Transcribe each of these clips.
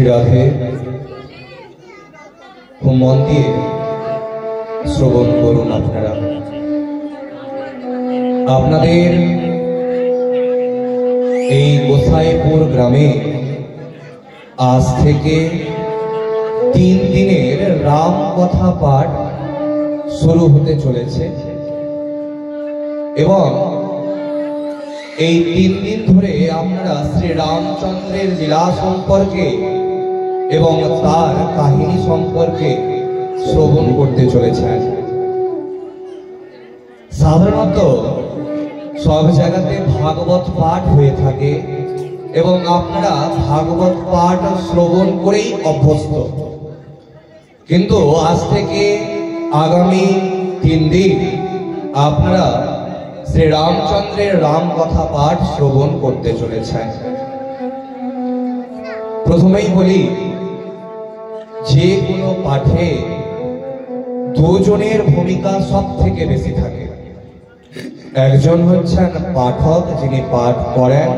শ্রী রাধে খুব মন দিয়ে শ্রবণ করুন। আপনারা আপনাদের এই গোসাইপুর গ্রামে আজ থেকে 3 দিনের রাম কথা পাঠ শুরু হতে চলেছে এবং এই 3 দিন ধরে আপনারা শ্রী রামচন্দ্রের লীলা সম্পর্কে এবং তার কাহিনী সম্পর্কে শ্রবণ করতে চলেছেন। সাধারণত সব জায়গাতে ভাগবত পাঠ হয়ে থাকে এবং আপনারা ভাগবত পাঠ শ্রবণ করেই অভ্যস্ত, কিন্তু আজ থেকে আগামী 3 দিন আপনারা শ্রী রামচন্দ্রের রাম কথা পাঠ শ্রবণ করতে চলেছেন। প্রথমেই বলি, যে কোনো পাঠে দুজনের ভূমিকা সব থেকে বেশি থাকে। একজন হচ্ছেন পাঠক, যিনি পাঠ করেন,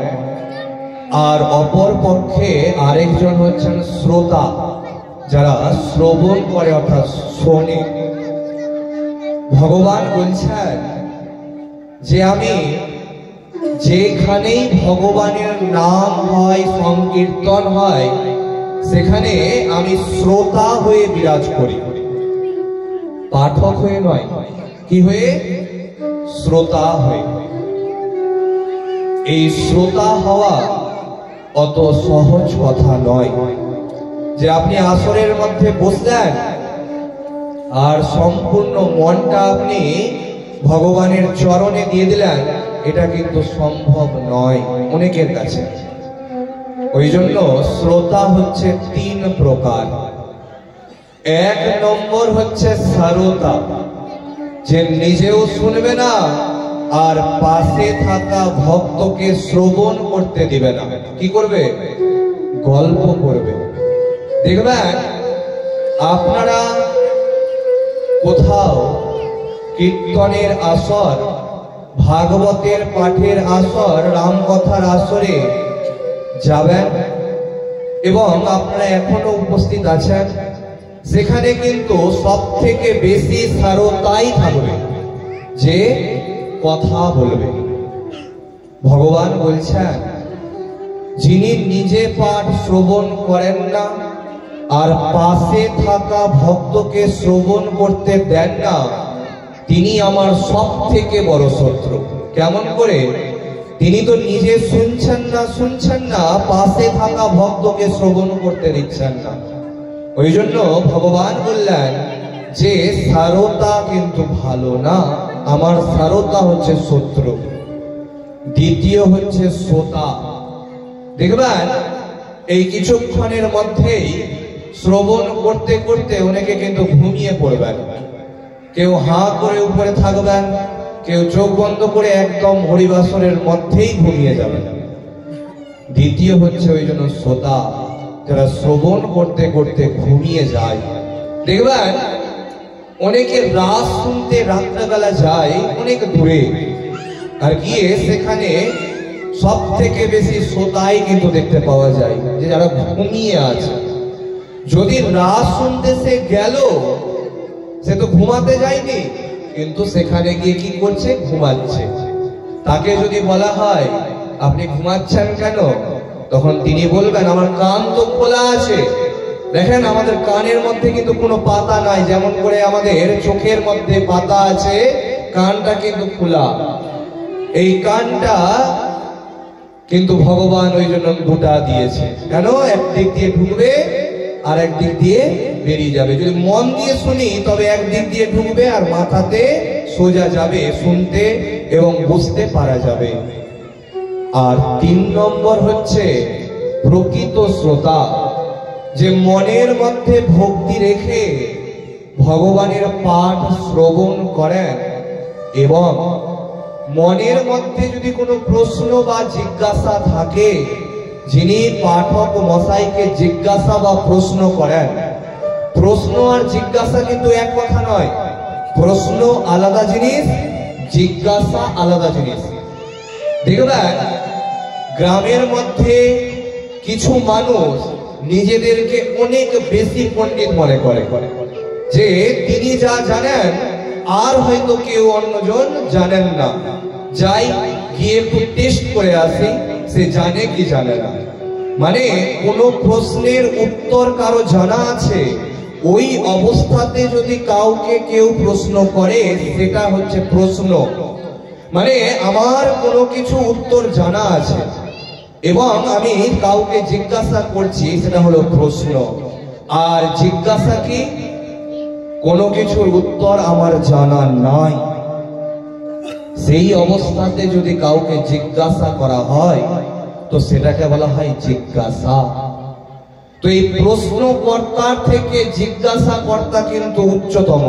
আর অপর পক্ষে আরেকজন হচ্ছেন শ্রোতা, যারা শ্রবণ করে অর্থাৎ শোনে। ভগবান বলছেন যে আমি যেখানেই ভগবানের নাম হয়, সংকীর্তন হয়, সেখানে আমি শ্রোতা হয়ে বিরাজ করি, পাঠক হয়ে নয়। কি হয়ে? শ্রোতা হয়ে। এই শ্রোতা হওয়া অত সহজ কথা নয় যে আপনি আসরের মধ্যে বসলেন আর সম্পূর্ণ মনটা আপনি ভগবানের চরণে দিয়ে দিলেন, এটা কিন্তু সম্ভব নয় অনেকের কাছে। ওই জন্য শ্রোতা হচ্ছে 3 প্রকার। 1 নম্বর হচ্ছে শ্রোতা, যে নিজেও শুনবে না আর পাশে থাকা ভক্তকে শ্রবণ করতে দিবে না। কি করবে? গল্প করবে। দেখবেন আপনারা কোথাও কীর্তনের আসর, ভাগবতের পাঠের আসর, রামকথার আসরে যাবেন এবং আপনারা এখনো উপস্থিত আছেন, সেখানে কিন্তু সব থেকে বেশি শ্রোতাই থাকবে, যে কথা বলবে। ভগবান বলছেন, যিনি নিজে পাঠ শ্রবণ করেন না আর পাশে থাকা ভক্তকে শ্রবণ করতে দেন না, তিনি আমার সব থেকে বড় শত্রু। কেমন করে? তিনি তো নিজে শুনছেন না, পাশে থাকা ভক্তকে শ্রবণ করতে দিচ্ছেন না। ওই জন্য ভগবান বললেন যে শ্রোতা কিন্তু ভালো না, আমার শ্রোতা হচ্ছে শত্রু। দ্বিতীয় হচ্ছে শ্রোতা। দেখবেন এই কিছুক্ষণের মধ্যেই শ্রবণ করতে করতে অনেকে কিন্তু ঘুমিয়ে পড়বেন। কেউ হাঁ করে উপরে থাকবেন, কেউ চোখ বন্ধ করে একদম হরিবাসরের মধ্যেই ঘুমিয়ে যাবেন। দ্বিতীয় হচ্ছে ওই জন্য শ্রোতা, যারা শ্রবণ করতে করতে ঘুমিয়ে যায়। দেখবেন অনেকে রাস শুনতে রাত্রেবেলা যায় অনেক দূরে, আর গিয়ে সেখানে সব থেকে বেশি শ্রোতাই কিন্তু দেখতে পাওয়া যায়, যে যারা ঘুমিয়ে আছে। যদি রাস শুনতে সে গেল, সে তো ঘুমাতে যায়নি, কিন্তু সেখানে গিয়ে কি করছে? ঘুমাচ্ছে। তাকে যদি বলা হয় আপনি ঘুমাচ্ছেন কেন, তখন তিনি বলবেন আমার কান তো খোলা আছে। দেখেন আমাদের কানের মধ্যে কিন্তু কোনো পাতা নাই, যেমন করে আমাদের চোখের মধ্যে পাতা আছে, কানটা কিন্তু খোলা। এই কানটা কিন্তু ভগবান ওই জন্য 2টা দিয়েছে। কেন? একদিক দিয়ে ঢুকবে আর একদিক দিয়ে বেরিয়ে যাবে। যদি মন দিয়ে শুনি তবে একদিক দিয়ে ঢুকবে আর মাথাতে সোজা যাবে, শুনতে এবং বুঝতে পারা যাবে। আর 3 নম্বর হচ্ছে প্রকৃত শ্রোতা, যে মনের মধ্যে ভক্তি রেখে ভগবানের পাঠ শ্রবণ করেন এবং মনের মধ্যে যদি কোনো প্রশ্ন বা জিজ্ঞাসা থাকে, যিনি পাঠক মশাইকে জিজ্ঞাসা বা প্রশ্ন করেন। প্রশ্ন আর জিজ্ঞাসা কিন্তু এক কথা নয়। প্রশ্ন আলাদা জিনিস, জিজ্ঞাসা আলাদা জিনিস। দেখবেন গ্রামের মধ্যে কিছু মানুষ নিজেদেরকে অনেক বেশি পণ্ডিত মনে করে, যে তিনি যা জানেন আর হয়তো কেউ অন্যজন জানেন না, যাই গিয়ে একটু টেস্ট করে আসি, সে জানে কি জানে না। মানে কোনো প্রশ্নের উত্তর কারো জানা আছে, ওই অবস্থাতে যদি কাউকে কেউ প্রশ্ন করে সেটা হচ্ছে প্রশ্ন। মানে আমার কোনো কিছু উত্তর জানা আছে এবং আমি কাউকে জিজ্ঞাসা করছি, সেটা হলো প্রশ্ন। আর জিজ্ঞাসা কি? কোনো কিছুর উত্তর আমার জানা নাই, সেই অবস্থাতে যদি কাউকে জিজ্ঞাসা করা হয় তো সেটাকে বলা হয় জিজ্ঞাসা। তো এই প্রশ্নকর্তার থেকে জিজ্ঞাসাকর্তা কিন্তু উচ্চতম।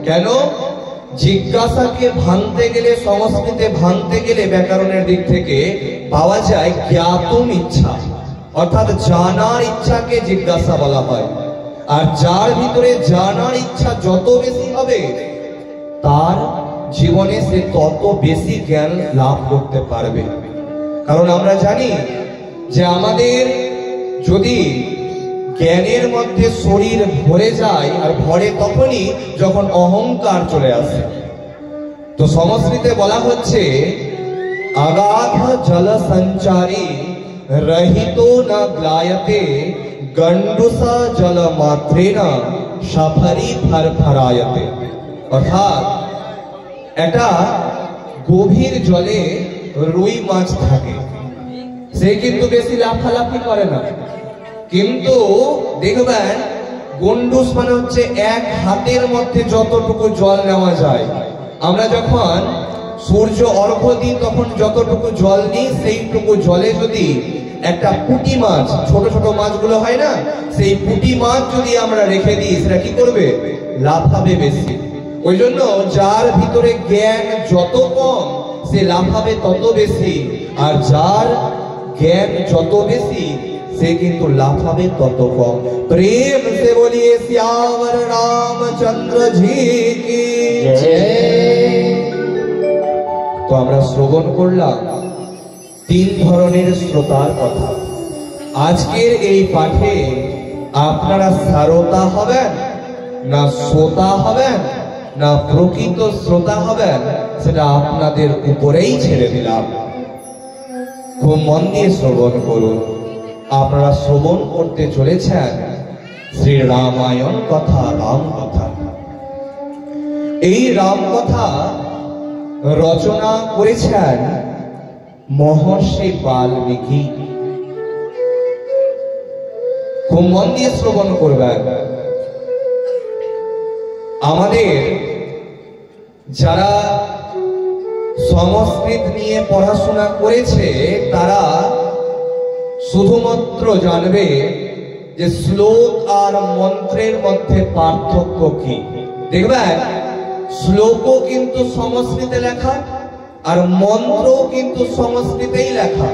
কেন? জিজ্ঞাসাকে ভাঙতে গেলে, সংস্কৃতে ভাঙতে গেলে ব্যাকরণের দিক থেকে পাওয়া যায় জ্ঞাতুম ইচ্ছা, অর্থাৎ জানার ইচ্ছাকে জিজ্ঞাসা বলা হয়। আর যার ভিতরে জানার ইচ্ছা যত বেশি হবে তার জীবনে সে তত বেশি জ্ঞান লাভ করতে পারবে। কারণ আমরা জানি যে আমাদের যদি জ্ঞানের মধ্যে শরীর ভরে যায়, আর ভরে তখনই যখন অহংকার চলে আসে। তো সংস্কৃতে বলা হচ্ছে আগাধ জল সঞ্চারী রহিত না গ্লায়তে গণ্ডুসা জল মাত্রেনা সাফারি ফরফরায়তে। অর্থাৎ একটা গভীর জলে রুই মাছ থাকে, সে কিন্তু বেশি লাফালাফি করে না, কিন্তু দেখবেন গন্ডুস মানে হচ্ছে এক হাতের মধ্যে যতটুকু জল নেওয়া যায়। আমরা যখন সূর্য অর্ঘ্য দিই তখন যতটুকু জল নিই, সেইটুকু জলে যদি একটা পুঁটি মাছ, ছোট ছোট মাছগুলো হয় না, সেই পুঁটি মাছ যদি আমরা রেখে দিই, সেটা কি করবে? লাফাবে বেশি। ওই জন্য যার ভিতরে জ্ঞান যত কম সে লাফাবে তত বেশি, আর যার জ্ঞান যত বেশি সে কিন্তু লাফাবে তত কম। প্রেম সে বলিয়ে শ্যামর রামচন্দ্র জি কি জয়। তো আমরা শ্রবণ করলাম তিন ধরনের শ্রোতার কথা। আজকের এই পাঠে আপনারা শ্রোতা হবেন না শ্রোতা হবেন না প্রকৃত শ্রোতা হবেন, সেটা আপনাদের উপরেই ছেড়ে দিলাম। খুব মন দিয়ে শ্রবণ করুন। আপনারা শ্রবণ করতে চলেছেন শ্রী রামায়ণ কথা, রাম কথা। এই রাম কথা রচনা করেছেন মহর্ষি বাল্মীকি। খুব মন দিয়ে শ্রবণ করবেন। আমাদের যারা সংস্কৃত নিয়ে পড়াশোনা করেছে তারা শুধুমাত্র জানবে যে শ্লোক আর মন্ত্রের মধ্যে পার্থক্য কি। দেখবেন শ্লোকও কিন্তু সংস্কৃতে লেখা আর মন্ত্রও কিন্তু সংস্কৃতেই লেখা।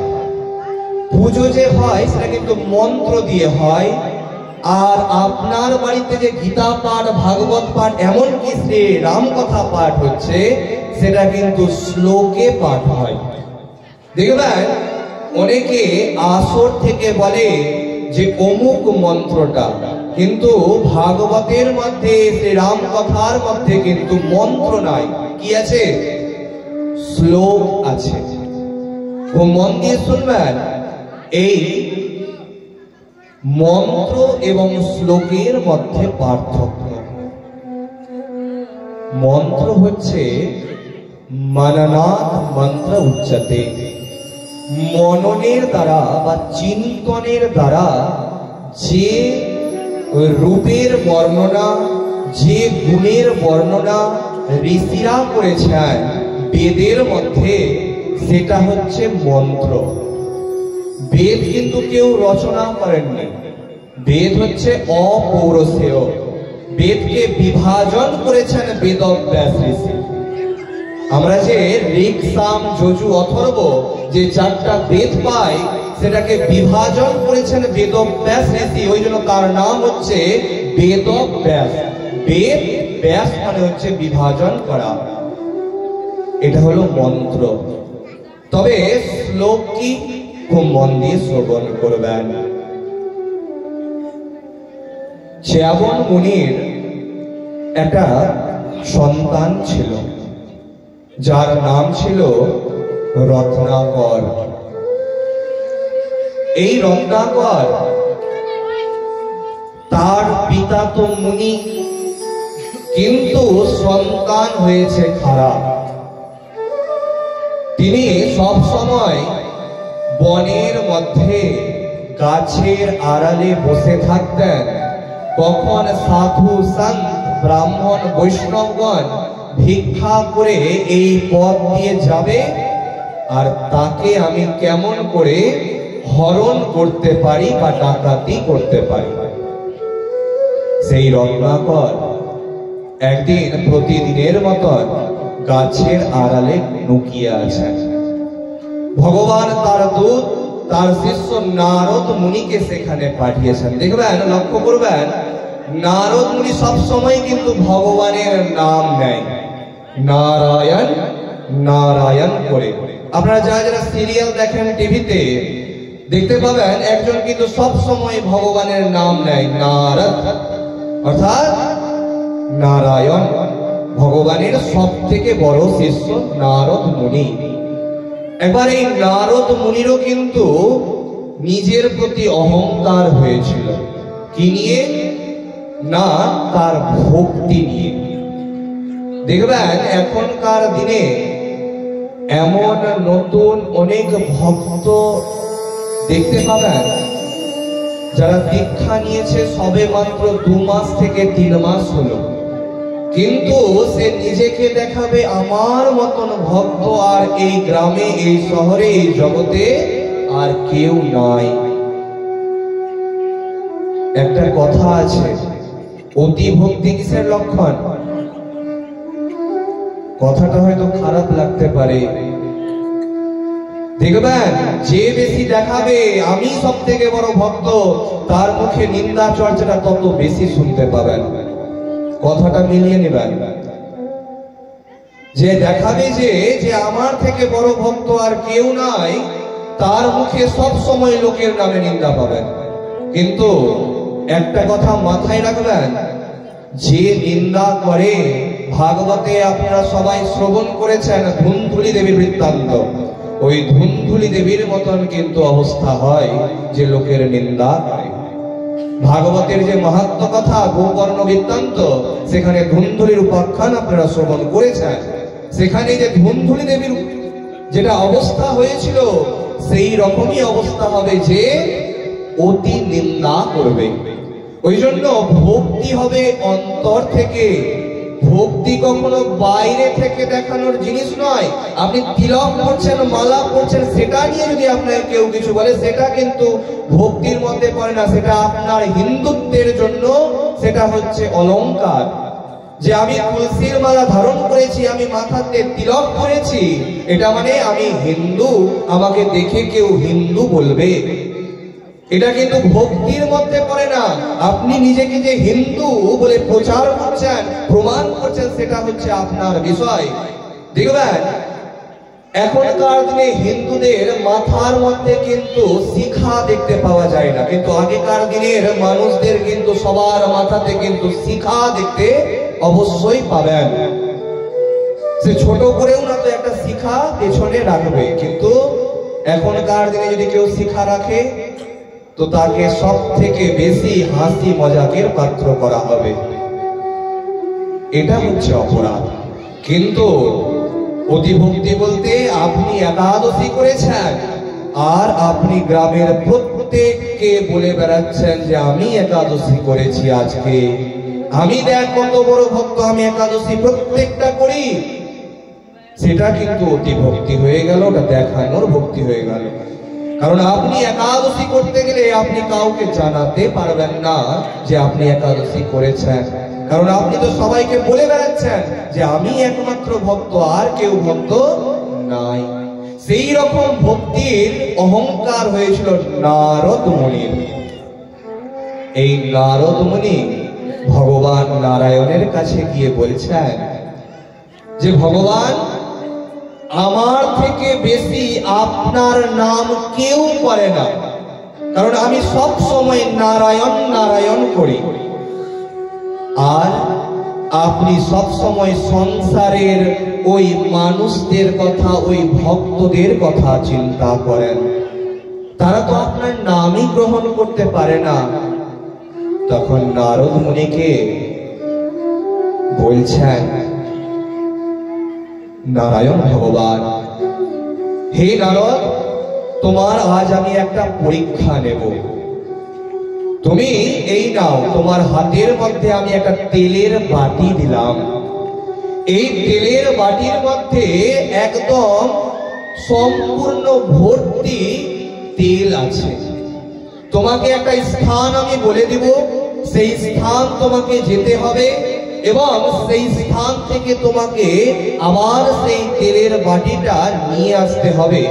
পুজো যে হয় সেটা কিন্তু মন্ত্র দিয়ে হয়, আর আপনার বাড়িতে যে গীতা পাঠ, ভাগবত পাঠ, এমনকি শ্রী রাম কথা পাঠ হচ্ছে, সেটা কিন্তু শ্লোকে পাঠ হয়। দেখবেন অনেকে আসর থেকে বলে যে অমুক মন্ত্রটা, কিন্তু ভাগবতের মধ্যে, শ্রী রাম কথার মধ্যে কিন্তু মন্ত্র নাই। কি আছে? শ্লোক আছে। ও মন দিয়ে শুনবেন, এই মন্ত্র এবং শ্লোকের মধ্যে পার্থক্য। মন্ত্র হচ্ছে মননাথ মন্ত্র উচ্চতে, মননের দ্বারা বা চিন্তনের দ্বারা যে রূপের বর্ণনা, যে গুণের বর্ণনা ঋষিরা করেছেন বেদের মধ্যে, সেটা হচ্ছে মন্ত্র। বেদ কিন্তু কেউ রচনা করেননি, বেদ হচ্ছে অপৌরসেয়। বেদকে বিভাজন করেছেন বেদব্যাস ঋষি। আমরা যে ঋক, সাম, যজু, অথর্ব যে চারটা বেদ পাই, সেটাকে বিভাজন করেছেন বেদব্যাস ঋষি। ওই জন্য তার নাম হচ্ছে বেদব্যাস। বেদ ব্যাস মানে হচ্ছে বিভাজন করা। এটা হলো মন্ত্র। তবে শ্লোক কি? খুব মন দিয়ে শ্রবণ করবেন। চ্যবন মুনির একটা সন্তান ছিল, যার নাম ছিল রত্নাকর। এই রত্নাকর, তার পিতা তো মুনি, কিন্তু সন্তান হয়েছে খারাপ। তিনি সব সময় বনের মধ্যে গাছের আড়ালে বসে থাকতেন। কখন সাধু সন্ত ব্রাহ্মণ বৈষ্ণবগণ ভিক্ষা করে এই পথ দিয়ে যাবে, আর তাকে আমি কেমন করে হরণ করতে পারি বা ডাকাতি করতে পারি। সেই রত্নাকর একদিন প্রতিদিনের মতন গাছের আড়ালে লুকিয়ে আছেন। ভগবান তার দূত, তার শিষ্য নারদ মুনিকে সেখানে পাঠিয়েছেন। দেখবেন, লক্ষ্য করবেন, নারদ মুনি সবসময় কিন্তু ভগবানের নাম নেয়, নারায়ণ নারায়ণ করে। আপনারা যারা যারা সিরিয়াল দেখেন টিভিতে, দেখতে পাবেন একজন কিন্তু সব সময় ভগবানের নাম নেয়, নারদ, অর্থাৎ নারায়ণ। ভগবানের সব থেকে বড় শিষ্য নারদ মুনি। একবার এই নারদ মুনিরও কিন্তু নিজের প্রতি অহংকার হয়েছিল। কি নিয়ে? না, তার ভক্তি নিয়ে। দেখবেন এখনকার দিনে এমন নতুন অনেক ভক্ত দেখতে পাবেন, যারা দীক্ষা নিয়েছে সবে মাত্র 2 মাস থেকে 3 মাস হলো, কিন্তু সে নিজেকে দেখাবে আমার মতন ভক্ত আর এই গ্রামে, এই শহরে, এই জগতে আর কেউ নাই। একটা কথা আছে, অতি ভক্তি কিসের লক্ষণ? কথাটা হয়তো খারাপ লাগতে পারে। দেখবেন যে বেশি দেখাবে আমি সব থেকে বড় ভক্ত, তার মুখে নিন্দা চর্চাটা তত বেশি শুনতে পাবেন। কথাটা মিলিয়ে নেবেন। যে দেখাবে যে আমার থেকে বড় ভক্ত আর কেউ নাই, তার মুখে সব সময় লোকের নামে নিন্দা পাবেন। কিন্তু একটা কথা মাথায় রাখবেন, যে নিন্দা করে, ভাগবতে আপনারা সবাই শ্রবণ করেছেন ধুন্ধুলি দেবীর বৃত্তান্ত, ওই ধুন্ধুলি দেবীর মতন কিন্তু অবস্থা হয় যে লোকের নিন্দা করে। ভাগবতের যে মাহাত্ম্য কথা গোকর্ণ বৃত্তান্ত, সেখানে ধুন্ধুলির উপাখ্যান আপনারা শ্রবণ করেছেন। সেখানে যে ধুন্ধুলি দেবীর যেটা অবস্থা হয়েছিল, সেই রকমই অবস্থা হবে যে অতি নিন্দা করবে। ওই জন্য ভক্তি হবে অন্তর থেকে। ভক্তি কখনো বাইরে থেকে দেখানোর জিনিস নয়। আপনি তিলক করছেন, মালা করছেন, সেটা নিয়ে যদি আপনাকে কেউ কিছু বলে, সেটা কিন্তু ভক্তির মধ্যে পড়ে না। সেটা আপনার হিন্দুত্বের জন্য সেটা হচ্ছে অলংকার। যে আমি তুলসীর মালা ধারণ করেছি, আমি মাথাতে তিলক করেছি, এটা মানে আমি হিন্দু, আমাকে দেখে কেউ হিন্দু বলবে, এটা কিন্তু ভক্তির মধ্যে পড়ে না। আপনি নিজেকে যে হিন্দু বলে প্রচার করছেন, প্রমাণ করছেন, সেটা হচ্ছে আপনার বিষয়। দেখবেন এখনকার দিনে হিন্দুদের মাথার মধ্যে কিন্তু শিখা দেখতে পাওয়া যায় না, কিন্তু আগেকার দিনের মানুষদের কিন্তু সবার মাথাতে কিন্তু শিখা দেখতে অবশ্যই পাবেন। সে ছোট করেও না তো একটা শিখা পেছনে রাখবে, কিন্তু এখনকার দিনে যদি কেউ শিখা রাখে তো তাকে সব থেকে বেশি হাসি মজাকের পাত্র করা হবে। এটা হচ্ছে অপরাধ। কিন্তু অতিভক্তি বলতে আপনি একাদশী করেছেন আর আপনি গ্রামের প্রত্যেককে বলে বেড়াচ্ছেন যে আমি একাদশী করেছি আজকে, আমি দেখ কত বড় ভক্ত, আমি একাদশী প্রত্যেকটা করি। সেটা কিন্তু অতিভক্তি হয়ে গেল, ওটা দেখানোর ভক্তি হয়ে গেল। কারণ আপনি একাদশী করতে গেলে আপনি কাউকে জানাতে পারবেন না যে আপনি একাদশী করেছেন, কারণ আপনি তো সবাইকে বলে বেড়াচ্ছেন যে আমি একমাত্র ভক্ত, আর কেউ ভক্ত নাই। সেই রকম ভক্তির অহংকার হয়েছিল নারদ মুনির। এই নারদ মুনি ভগবান নারায়ণের কাছে গিয়ে বলছেন যে ভগবান, আমার থেকে বেশি আপনার নাম কেউ করে না, কারণ আমি সব সময় নারায়ণ নারায়ণ করি। আর আপনি সব সময় সংসারের ওই মানুষদের কথা, ওই ভক্তদের কথা চিন্তা করেন। তারা তো আপনার নামই গ্রহণ করতে পারে না। তখন নারদ মুনিকে বলছেন, নারায়ণ ভগবান, হে নারদ, তোমার আজ আমি একটা পরীক্ষা নেব। তুমি এই নাও, তোমার হাতের মধ্যে আমি একটা তেলের বাটি দিলাম। এই তেলের বাটির মধ্যে একদম সম্পূর্ণ ভর্তি তেল আছে। তোমাকে একটা স্থান আমি বলে দিব, সেই স্থান তোমাকে যেতে হবে এবং সেই স্থান থেকে তোমাকে আবার সেই তেলের বাটিটা নিয়ে আসতে হবে,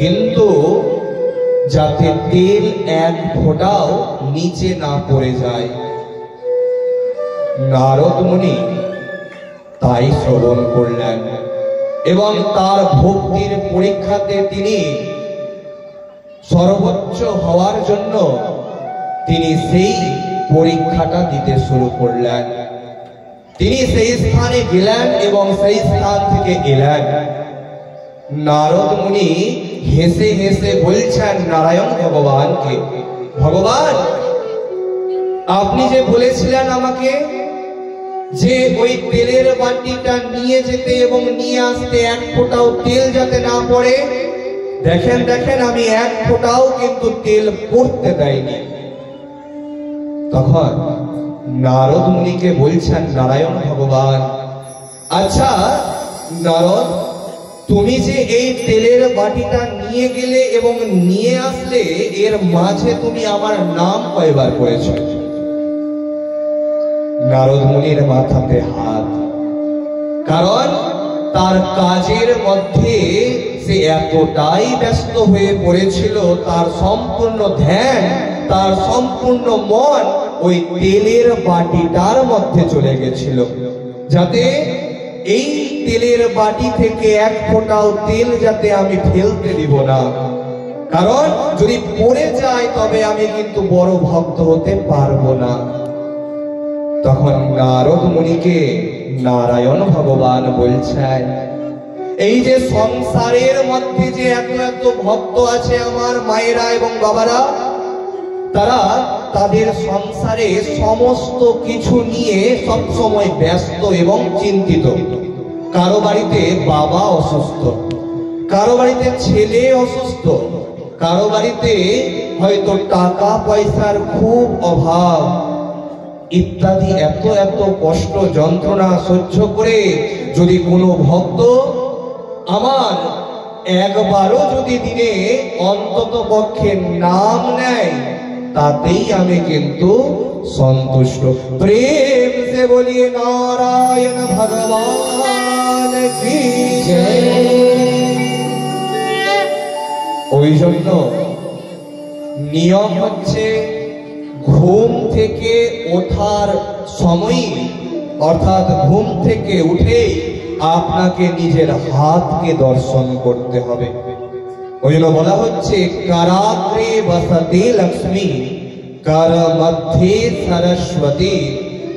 কিন্তু যাতে তেল এক ফোঁটাও নিচে না পড়ে যায়। নারদ মুনি তাই শ্রবণ করলেন এবং তার ভক্তির পরীক্ষাতে তিনি সর্বোচ্চ হওয়ার জন্য তিনি সেই পরীক্ষাটা দিতে শুরু করলেন। তিনি সেই স্থানে গেলেন এবং সেই স্থান থেকে এলেন। নারদ মুনি হেসে হেসে বলছেন নারায়ণ ভগবানকে, ভগবান, আপনি যে বলেছিলেন আমাকে যে ওই তেলের বাটিটা নিয়ে যেতে এবং নিয়ে আসতে এক ফোঁটাও তেল যাতে না পড়ে, দেখেন দেখেন আমি এক ফোঁটাও কিন্তু তেল পড়তে দেয়নি। তখন নারদ মুনিকে বলছেন নারায়ণ ভগবান, আচ্ছা নারদ, তুমি যে এই তেলের বাটিটা নিয়ে গেলে এবং নিয়ে আসলে, এর মাঝে তুমি আমার নাম কয়বার করেছ? নারদ মুনির মাথাতে হাত, কারণ তার কাজের মধ্যে সে এতটাই ব্যস্ত হয়ে পড়েছিল, তার সম্পূর্ণ ধ্যান, তার সম্পূর্ণ মন ওই তেলের বাটিটার মধ্যে চলে গেছিল, যাতে এই তেলের বাটি থেকে এক ফোঁটাও তেল যাতে আমি ফেলতে দিব না, কারণ যদি পড়ে যায় তবে আমি কিন্তু বড় ভক্ত হতে পারবো না। তখন নারদ মুনিকে নারায়ণ ভগবান বলছেন, এই যে সংসারের মধ্যে যে এত এত ভক্ত আছে আমার মায়েরা এবং বাবারা, তারা তাদের সংসারে সমস্ত কিছু নিয়ে সব সময় ব্যস্ত এবং চিন্তিত। কারো বাড়িতে বাবা অসুস্থ, কারো বাড়িতে ছেলে অসুস্থ, কারো বাড়িতে হয়তো টাকা পয়সার খুব অভাব ইত্যাদি। এত এত কষ্ট যন্ত্রণা সহ্য করে যদি কোনো ভক্ত আমার একবারও যদি দিনে অন্তত পক্ষে নাম নেয়, তাতেই আমি কিন্তু সন্তুষ্ট। প্রেম সে বলিয়ে নারায়ণ ভগবান কি জয়। ওই জন্য নিয়ম হচ্ছে ঘুম থেকে ওঠার সময়, অর্থাৎ ঘুম থেকে উঠেই আপনাকে নিজের হাতকে দর্শন করতে হবে। ওই জন্য বলা হচ্ছে কারাগ্রে বসতে লক্ষ্মী, কর মধ্যে সরস্বতী,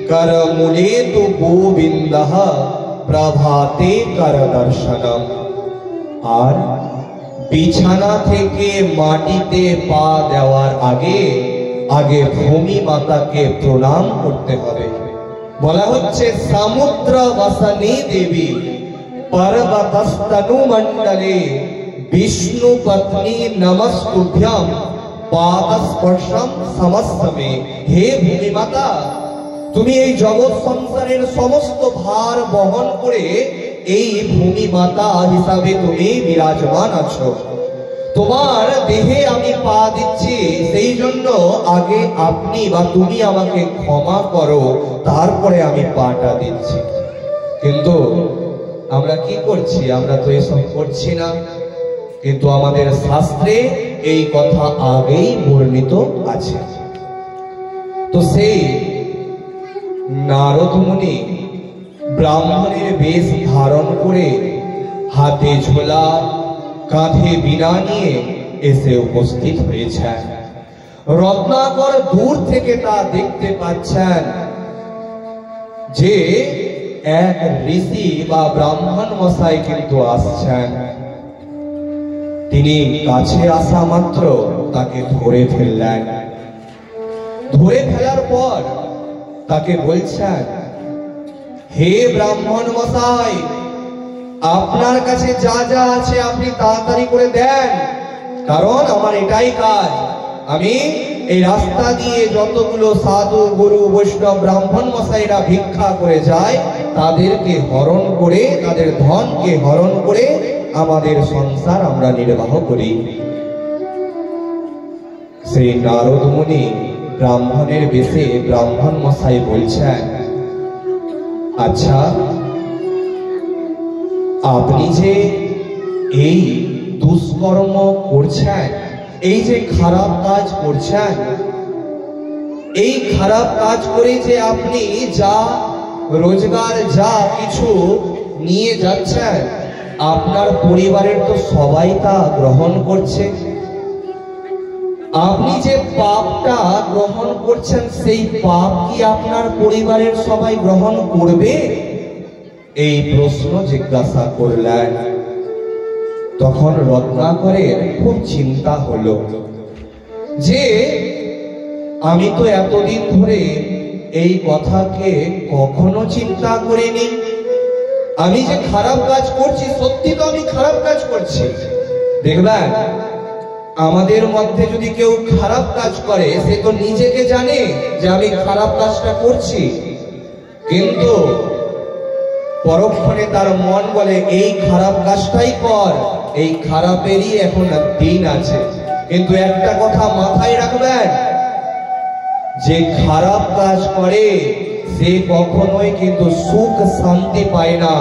কর মূলে তু গোবিন্দঃ, প্রভাতে কর দর্শনম। আর বিছানা থেকে মাটিতে পা দেওয়ার আগে আগে ভূমি মাতাকে প্রণাম করতে হবে। বলা হচ্ছে সমুদ্র বসনে দেবী, পর্বতস্তনু মণ্ডলে, বিষ্ণু পত্নী নমস্তুভ্যম, পাদস্পর্শম সমস্তমে। হে ভূমি মাতা, তুমি এই জগৎ সংসারের সমস্ত ভার বহন করে এই ভূমি মাতা হিসাবে তুমি বিরাজমান আছো। তোমার দেহে আমি পা দিচ্ছি, সেই জন্য আগে আপনি বা তুমি আমাকে ক্ষমা করো, তারপরে আমি পাটা দিচ্ছি। কিন্তু আমরা কি করছি? আমরা তো এসব করছি না, কিন্তু আমাদের শাস্ত্রে এই কথা আগেই বর্ণিত আছে। তো সেই নারদ মুনি ব্রাহ্মণের বেশ ধারণ করে, হাতে ঝোলা, কাঁধে বীণা নিয়ে এসে উপস্থিত হয়েছেন। রত্নাকর দূর থেকে তা দেখতে পাচ্ছেন। যে এক ঋষি বা ব্রাহ্মণ মশাই কিন্তু আসছেন। তিনি কাছে আসা মাত্র তাকে ধরে ফেললেন। ধরে ফেলার পর তাকে বলছেন, হে ব্রাহ্মণ মশাই, আপনার কাছে যা যা আছে আপনি তাড়াতাড়ি করে দেন, কারণ আমার এটাই কাজ। আমি এই রাস্তা দিয়ে যতগুলো সাধু গুরু বৈষ্ণব ব্রাহ্মণ মশাইরা ভিক্ষা করে যায়, তাদেরকে হরণ করে, তাদের ধনকে হরণ করে আমাদের সংসার আমরা নির্বাহ করি। সেই নারদ মুনি ব্রাহ্মণের বেশে ব্রাহ্মণ মশাই বলছেন, আচ্ছা, আপনি যে এই দুষ্কর্ম করছেন, এই যে খারাপ কাজ করছেন, এই খারাপ কাজ করে যে আপনি যা রোজগার যা কিছু নিয়ে যাচ্ছেন, আপনার পরিবারের তো সবাই তা গ্রহণ করছে। আপনি যে পাপটা গ্রহণ করছেন, সেই পাপ কি আপনার পরিবারের সবাই গ্রহণ করবে? এই প্রশ্ন জিজ্ঞাসা করলেন। তখন রত্নাকরের খুব চিন্তা হলো যে আমি তো এতদিন ধরে এই কথাকে কখনো চিন্তা করিনি। আমি যে খারাপ কাজ করছি, সত্যি তো আমি খারাপ কাজ করছি। দেখবেন, আমাদের মধ্যে যদি কেউ খারাপ কাজ করে, সে তো নিজেকে জানে যে আমি খারাপ কাজটা করছি, কিন্তু পরক্ষণে তার মন বলে এই খারাপ কাজটাই কর, এই খারাপেরই এখন দিন আছে। কিন্তু একটা কথা মাথায় রাখবেন, যে খারাপ কাজ করে সে কখনোই কিন্তু সুখ শান্তি পায় না।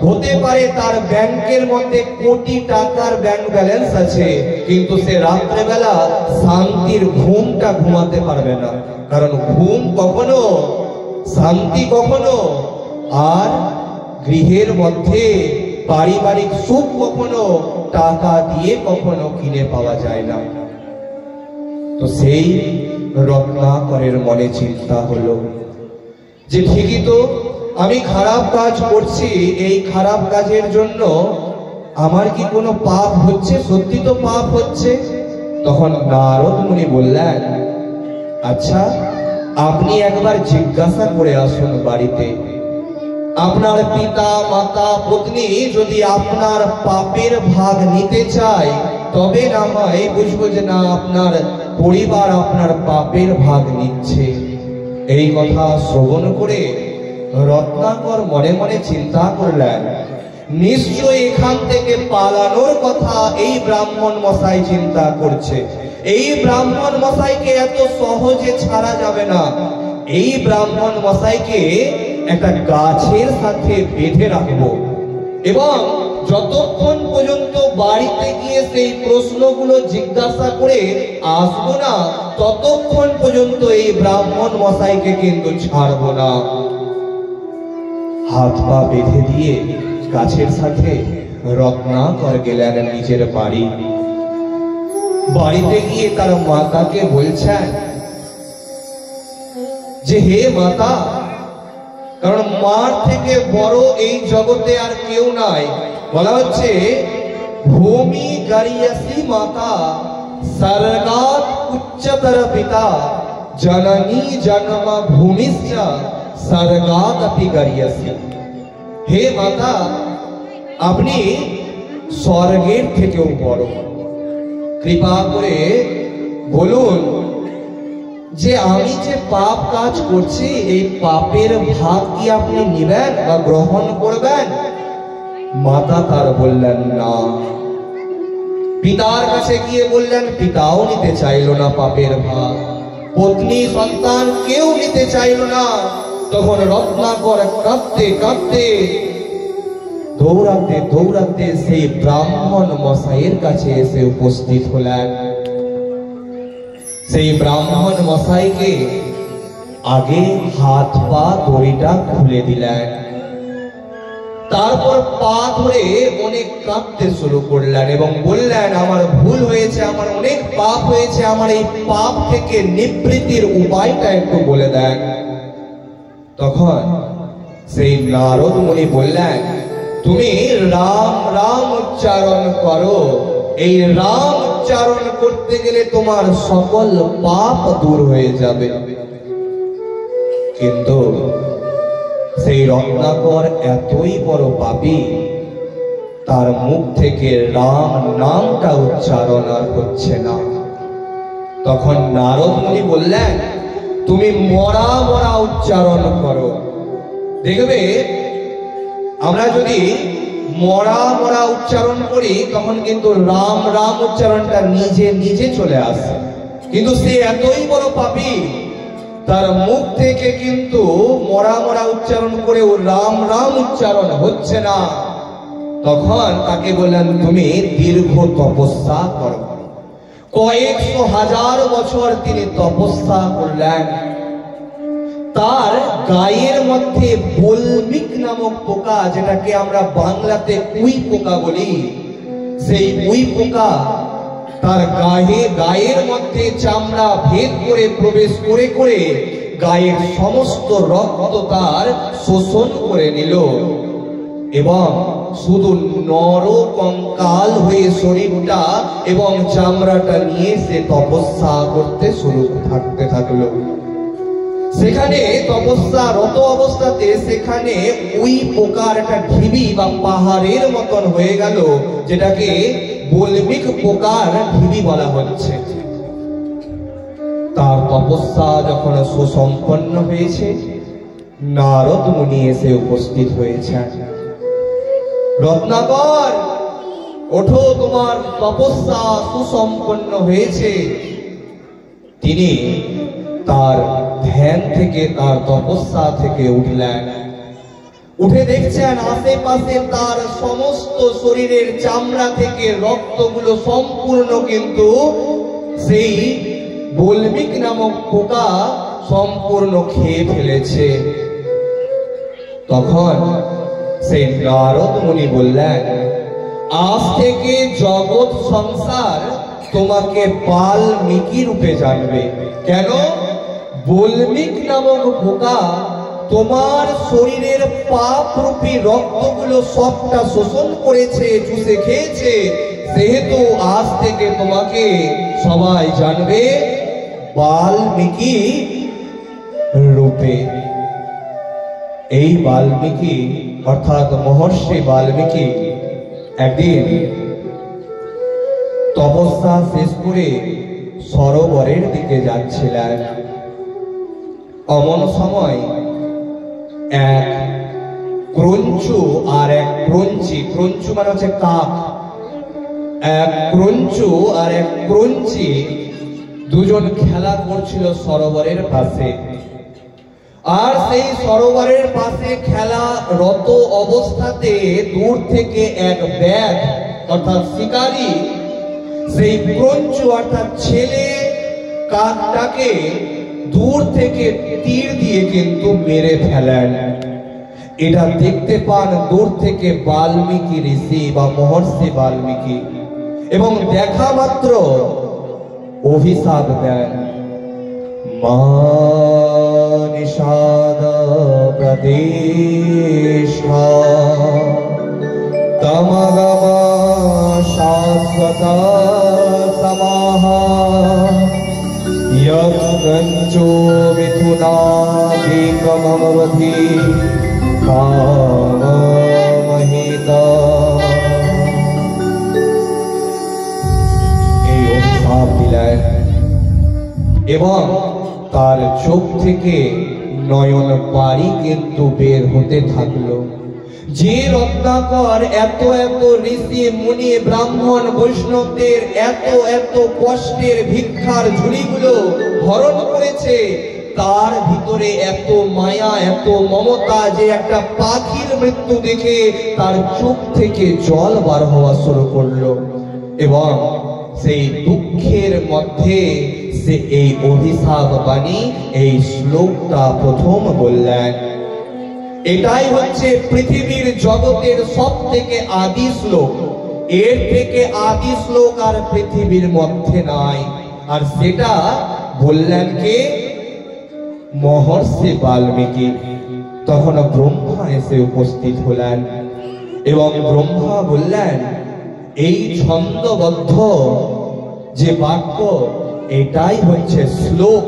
হতে পারে তার ব্যাংকের মধ্যে কোটি টাকার ব্যাংক ব্যালেন্স আছে, কিন্তু সে রাত্রেবেলা শান্তির ঘুমটা ঘুমাতে পারবে না। কারণ ঘুম কখনো, শান্তি কখনো, আর গৃহের মধ্যে পারিবারিক সুখ কখনো টাকা দিয়ে কখনো কিনে পাওয়া যায় না। তো সেই রত্নাকরের মনে চিন্তা হলো যে ঠিকই তো, আমি খারাপ কাজ করছি, এই খারাপ কাজের জন্য আমার কি কোনো পাপ হচ্ছে? সত্যি তো পাপ হচ্ছে। তখন নারদ মুনি বললেন, আচ্ছা, আপনি একবার জিজ্ঞাসা করে আসুন বাড়িতে। আপনার পিতা মাতা পত্নী যদি আপনার পাপের ভাগ নিতে চায়, তবে না হয় বুঝবো যে না, আপনার পরিবার আপনার পাপের ভাগ নিচ্ছে। এই কথা শ্রবণ করে রত্নাকর মনে মনে চিন্তা করলেন, নিশ্চয় এখান থেকে পালানোর কথা এই ব্রাহ্মণ মশাই চিন্তা করছে। এই ব্রাহ্মণ মশাইকে এত সহজে ছাড়া যাবে না। এই ব্রাহ্মণ মশাইকে একটা গাছের সাথে বেঁধে রাখবো, এবং যতক্ষণ পর্যন্ত বাড়িতে গিয়ে সেই প্রশ্নগুলো জিজ্ঞাসা করে আসবো না, ততক্ষণ পর্যন্ত এই ব্রাহ্মণ মশাইকে কিন্তু ছাড়বো না। হাত পা বেঁধে দিয়ে গাছের সাথে রত্নাকর গেলেন নিজের বাড়ি। বাড়িতে গিয়ে তার মাতাকে বলছেন যে হে মাতা, কারণ মার থেকে বড় এই জগতে আর কেউ নাই। বলা হচ্ছে ভূমি গারিয়াসি মাতা স্বর্গাৎ উচ্চতর পিতা জননী জন্ম ভূমিশ্চ স্বর্গাৎ অপি গারিয়াসি। হে মাতা, আপনি স্বর্গের থেকেও বড়। কৃপা করে বলুন যে আমি যে পাপ কাজ করছি, এই পাপের ভাগ কি আপনি নেবেন বা গ্রহণ করবেন? মাতা তার বললেন না। পিতার কাছে গিয়ে বললেন, পিতাও নিতে চাইল না পাপের ভাগ। পত্নী সন্তান কেউ নিতে চাইল না। তখন রত্নাকর কাঁদতে কাঁদতে দৌড়াতে দৌড়াতে সেই ব্রাহ্মণ মশাইয়ের কাছে এসে উপস্থিত হলেন। সেই ব্রাহ্মণ মশাইকে আগে হাত পা দড়িটা খুলে দিলেন, তারপর পা ধরে অনেক কাঁদতে শুরু করলেন এবং বললেন, আমার ভুল হয়েছে, আমার অনেক পাপ হয়েছে, আমার এই পাপ থেকে নিবৃত্তির উপায়টা একটু বলে দেন। তখন সেই নারদ মুনি বললেন, তুমি রাম রাম উচ্চারণ করো। এই রাম উচ্চারণ করতে গেলে তোমার সকল পাপ দূর হয়ে যাবে। কিন্তু সেই রত্নাকর এতই বড় পাপী, তার মুখ থেকে রাম নামটা উচ্চারণ আর হচ্ছে না। তখন নারদ মুনি বললেন, তুমি মরা মরা উচ্চারণ করো। দেখবে আমরা যদি মরা মরা উচ্চারণ করি তখন কিন্তু রাম রাম উচ্চারণটা নিজে নিজে চলে আসে। কিন্তু সে এতই বড় পাপী, তার মুখ থেকে কিন্তু মরা মরা উচ্চারণ করেও রাম রাম উচ্চারণ হচ্ছে না। তখন তাকে বললেন, তুমি দীর্ঘ তপস্যা করো। কয়েকশো হাজার বছর তিনি তপস্যা করলেন। তার গায়ের মধ্যে বল্মিক নামক পোকা, যেটাকে আমরা বাংলাতে উই পোকা বলি, সেই উই পোকা তার গায়ের মধ্যে চামড়া ভেদ করে প্রবেশ করে করে গায়ের সমস্ত রক্ত তার শোষণ করে নিল এবং শুধু নর কঙ্কাল হয়ে শরীরটা এবং চামড়াটা নিয়ে সে তপস্যা করতে শুরু থাকলো। সেখানে তপস্যারত অবস্থাতে সেখানে ওই পোকার একটা ঢিবি বা পাহাড়ের মতন হয়ে গেল, যেটাকে বল্মিক পোকার ঢিবি বলা হচ্ছে। তার তপস্যা যখন সুসম্পন্ন হয়েছে, নারদ মুনি এসে উপস্থিত হয়েছে। রত্নাকর, ওঠো, তোমার তপস্যা সুসম্পন্ন হয়েছে। তিনি তার ধ্যান থেকে, তার তপস্যা থেকে উঠলেন। উঠে দেখছেন আশেপাশে তার সমস্ত শরীরের চামড়া থেকে রক্তগুলো সম্পূর্ণ কিন্তু সেই বল্মিক নামক পোকা সম্পূর্ণ খেয়ে ফেলেছে। তখন সেই নারদ মুনি বললেন, আজ থেকে জগৎ সংসার তোমাকে বাল্মীকি রূপে জানবে। কেন? বল্মিক নামক পোকা তোমার শরীরের পাপ রূপী রক্তগুলো সবটা শোষণ করেছে, চুষে খেয়েছে, সেহেতু আজ থেকে তোমাকে সবাই জানবে বাল্মীকি রূপে। এই বাল্মীকি অর্থাৎ মহর্ষি বাল্মীকি একদিন তপস্যা শেষ করে সরোবরের দিকে যাচ্ছিলেন। অমন সময় এক ক্রঞ্চু আর এক ক্রঞ্চি, ক্রঞ্চু মানে হচ্ছে কাক, এক ক্রঞ্চু আর এক ক্রঞ্চি দুজন খেলা করছিল সরোবরের পাশে। আর সেই সরোবরের পাশে খেলারত অবস্থাতে দূর থেকে এক ব্যাঘ অর্থাৎ শিকারী সেই ক্রঞ্চু অর্থাৎ ছেলে কাকটাকে দূর থেকে তীর দিয়ে কিন্তু মেরে ফেলেন। এটা দেখতে পান দূর থেকে বাল্মীকি ঋষি বা মহর্ষি বাল্মীকি, এবং দেখা মাত্র অভিশাপ দেন, মা নিষাদ প্রদেশ তমগম শাশ্বত সমাহ यज्ञो मिथुनादिकमवधि काममहिता। এই অভিশাপ দিলেন এবং তার চোখ থেকে নয়ন পানি কিন্তু বের হতে থাকলো। যে রত্নাকর এত এত ঋষি মুনি ব্রাহ্মণ বৈষ্ণবদের এত এত কষ্টের ভিক্ষার ঝুড়িগুলো হরণ করেছে, তার ভিতরে এত মায়া এত মমতা যে একটা পাখির মৃত্যু দেখে তার চোখ থেকে জল বার হওয়া শুরু করলো, এবং সেই দুঃখের মধ্যে সে এই অভিশাপ বাণী এই শ্লোকটা প্রথম বললেন। এটাই হচ্ছে পৃথিবীর জগতের সব থেকে আদি শ্লোক। এর থেকে আদি শ্লোক আর পৃথিবীর মধ্যে নাই। আর সেটা বললেন কে? মহর্ষি বাল্মীকি। তখন ব্রহ্মা এসে উপস্থিত হলেন এবং ব্রহ্মা বললেন, এই ছন্দবদ্ধ যে বাক্য এটাই হচ্ছে শ্লোক,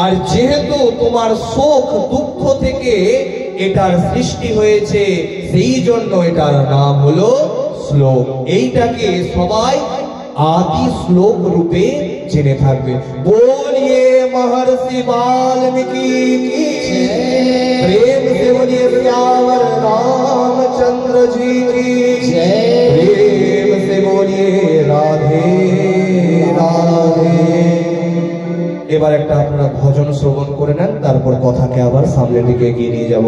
আর যেহেতু তোমার শোক দুঃখ থেকে এটার সৃষ্টি হয়েছে, সেই জন্য এটার নাম হলো শ্লোক। এইটাকে সবাই आदि श्लोक रूपे जने থাকবে। बोलिए महर्षि वाल्मीकि की प्रेम से बोलिए श्यावर रामचंद्र जी की प्रेम से बोलिए राधे राधे। এবার একটা আপনারা ভজন শ্রবণ করে নেন, তারপর কথাকে আবার সামনের দিকে এগিয়ে নিয়ে যাব।